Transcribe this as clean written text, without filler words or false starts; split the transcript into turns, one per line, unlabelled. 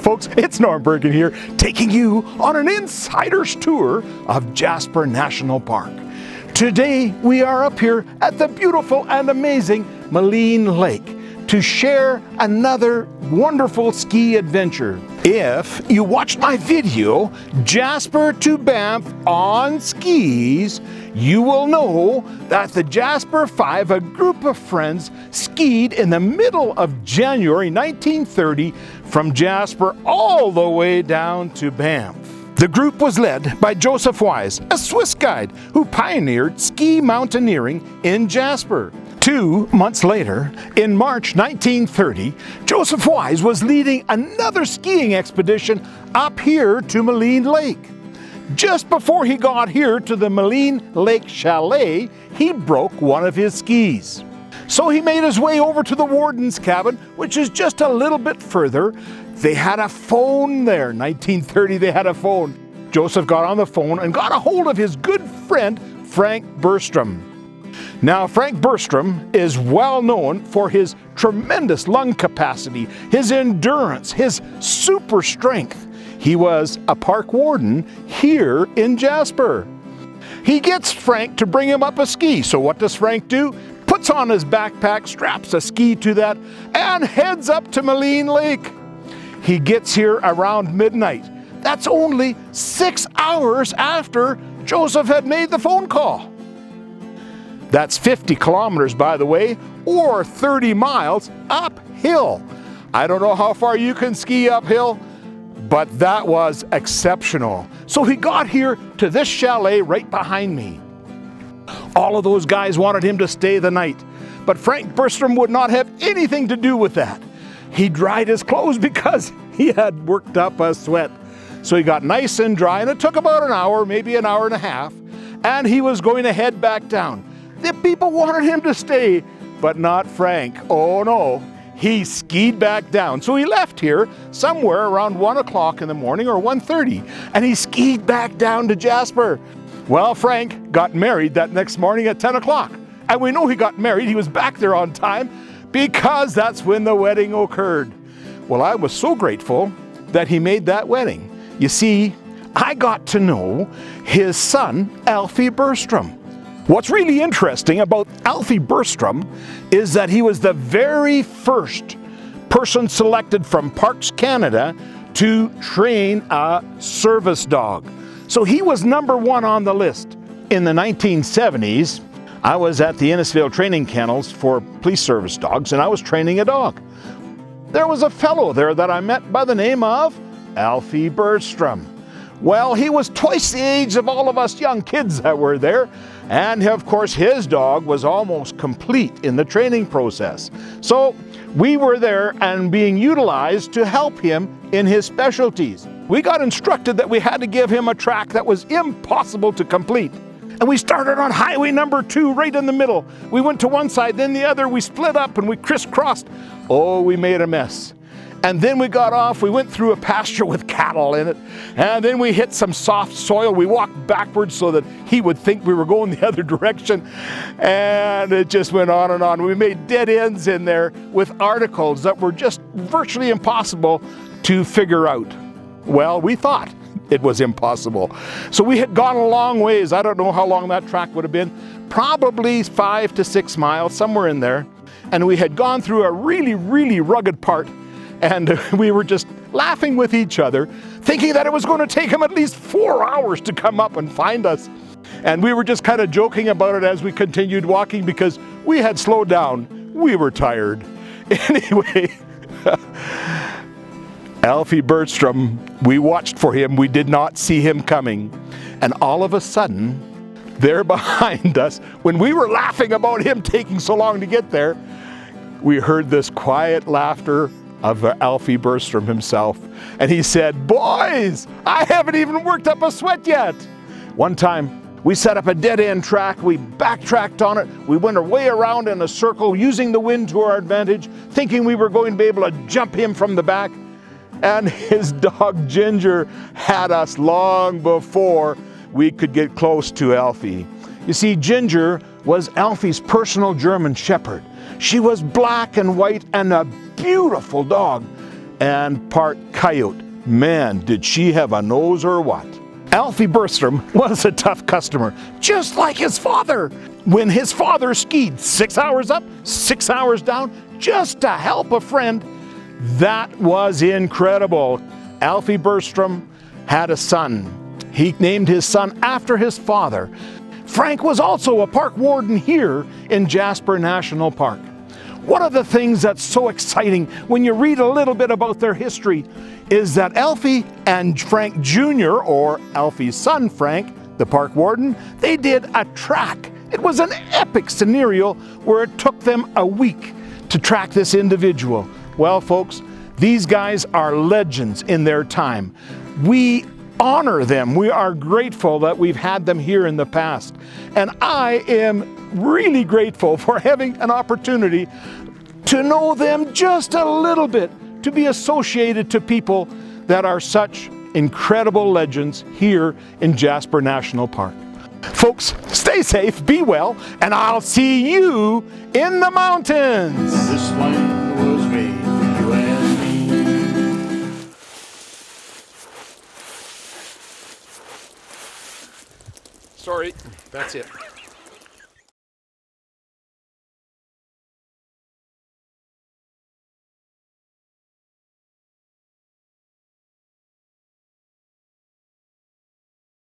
folks, it's Norm Bergen here, taking you on an insider's tour of Jasper National Park. Today we are up here at the beautiful and amazing Maligne Lake to share another wonderful ski adventure. If you watched my video, Jasper to Banff on skis, you will know that the Jasper 5, a group of friends, skied in the middle of January 1930 from Jasper all the way down to Banff. The group was led by Joseph Wise, a Swiss guide who pioneered ski mountaineering in Jasper. 2 months later, in March 1930, Joseph Wise was leading another skiing expedition up here to Maligne Lake. Just before he got here to the Maligne Lake Chalet, he broke one of his skis. So he made his way over to the warden's cabin, which is just a little bit further. They had a phone there. 1930, they had a phone. Joseph got on the phone and got a hold of his good friend, Frank Burstrom. Now, Frank Burstrom is well known for his tremendous lung capacity, his endurance, his super strength. He was a park warden here in Jasper. He gets Frank to bring him up a ski. So what does Frank do? Puts on his backpack, straps a ski to that, and heads up to Maligne Lake. He gets here around midnight. That's only 6 hours after Joseph had made the phone call. That's 50 kilometers, by the way, or 30 miles uphill. I don't know how far you can ski uphill, but that was exceptional. So he got here to this chalet right behind me. All of those guys wanted him to stay the night, but Frank Burstrom would not have anything to do with that. He dried his clothes because he had worked up a sweat. So he got nice and dry, and it took about an hour, maybe an hour and a half, and he was going to head back down. The people wanted him to stay, but not Frank. Oh no, he skied back down. So he left here somewhere around 1 o'clock in the morning or 1:30, and he skied back down to Jasper. Well, Frank got married that next morning at 10 o'clock. And we know he got married, he was back there on time, because that's when the wedding occurred. Well, I was so grateful that he made that wedding. You see, I got to know his son, Alfie Burstrom. What's really interesting about Alfie Burstrom is that he was the very first person selected from Parks Canada to train a service dog. So he was #1 on the list. In the 1970s, I was at the Innisfail training kennels for police service dogs, and I was training a dog. There was a fellow there that I met by the name of Alfie Burstrom. Well, he was twice the age of all of us young kids that were there, and of course his dog was almost complete in the training process. So we were there and being utilized to help him in his specialties. We got instructed that we had to give him a track that was impossible to complete. And we started on highway number 2 right in the middle. We went to one side, then the other, we split up and we crisscrossed. Oh, we made a mess. And then we got off, we went through a pasture with cattle in it, and then we hit some soft soil. We walked backwards so that he would think we were going the other direction, and it just went on and on. We made dead ends in there with articles that were just virtually impossible to figure out. Well, we thought it was impossible. So we had gone a long ways. I don't know how long that track would have been, probably 5 to 6 miles, somewhere in there. And we had gone through a really, really rugged part, and we were just laughing with each other, thinking that it was going to take him at least 4 hours to come up and find us. And we were just kind of joking about it as we continued walking because we had slowed down. We were tired. Anyway, Alfie Burstrom, we watched for him. We did not see him coming. And all of a sudden, there behind us, when we were laughing about him taking so long to get there, we heard this quiet laughter of Alfie Burstrom himself. And he said, "Boys, I haven't even worked up a sweat yet." One time, we set up a dead-end track. We backtracked on it. We went our way around in a circle, using the wind to our advantage, thinking we were going to be able to jump him from the back. And his dog Ginger had us long before we could get close to Alfie. You see, Ginger was Alfie's personal German Shepherd. She was black and white and a beautiful dog. and part coyote. Man, did she have a nose or what? Alfie Burstrom was a tough customer, just like his father. When his father skied 6 hours up, 6 hours down, just to help a friend, that was incredible. Alfie Burstrom had a son. He named his son after his father. Frank was also a park warden here in Jasper National Park. One of the things that's so exciting when you read a little bit about their history is that Alfie and Frank Jr., or Alfie's son Frank, the park warden, they did a track. It was an epic scenario where it took them a week to track this individual. Well, folks, these guys are legends in their time. We honor them. We are grateful that we've had them here in the past. And I am really grateful for having an opportunity to know them just a little bit, to be associated to people that are such incredible legends here in Jasper National Park. Folks, stay safe, be well, and I'll see you in the mountains.
This land was made for you and me.
Sorry, that's it.